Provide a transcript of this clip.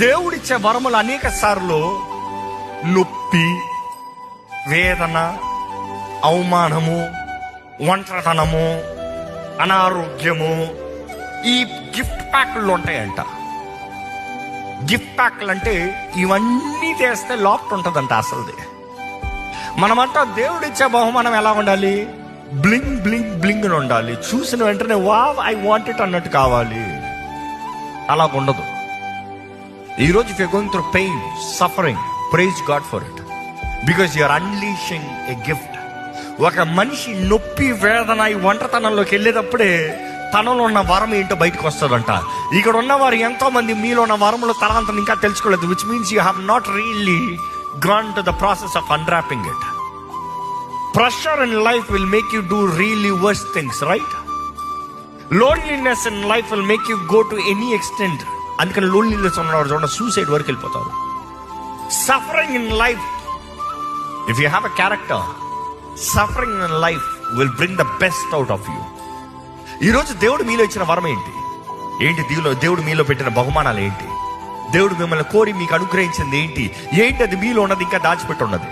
దేవుడిచ్చే వరములు అనేక సార్లు నొప్పి, వేదన, అవమానము, ఒంటరితనము, అనారోగ్యము ఈ గిఫ్ట్ ప్యాక్లు ఉంటాయంట. గిఫ్ట్ ప్యాక్లు అంటే ఇవన్నీ చేస్తే లోపట ఉంటుందంట అసలుది. మనమంతా దేవుడిచ్చే బహుమానం ఎలా ఉండాలి? బ్లింగ్ బ్లింగ్ బ్లింగ్ అని ఉండాలి. చూసిన వెంటనే వావ్ ఐ వాంట్ ఇట్ అన్నట్టు కావాలి. అలా ఉండదు. ఈరోజు if you going through pain, suffering, praise God for it, because you are unleashing a gift. ఒక మనిషి నొప్పి, వేదన, ఈ ఒంటరితనంలోకి వెళ్ళేటప్పుడే తనలో ఉన్న వరం ఏంటో బయటకు వస్తుందంట. ఇక్కడ ఉన్నవారు ఎంతో మంది మీలో ఉన్న వరములు తనంతను ఇంకా తెలుసుకోలేదు, which means you have not really gone to the process of unwrapping it. Pressure in life will make you do really worse things, right? Loneliness in life will make you go to any extent. అందుకని loneliness ఉన్నవాడు చూడండి suicide వరకు వెళ్ళిపోతారు. Suffering in life, if you have a character, suffering in life will bring the best out of you. ఈరోజు దేవుడు మీలో ఇచ్చిన వరం ఏంటి? దేవుడు మీలో పెట్టిన బహుమానాలు ఏంటి? దేవుడు మిమ్మల్ని కోరి మీకు అనుగ్రహించింది ఏంటి? అది మీలో ఉన్నది ఇంకా దాచిపెట్టి ఉన్నది.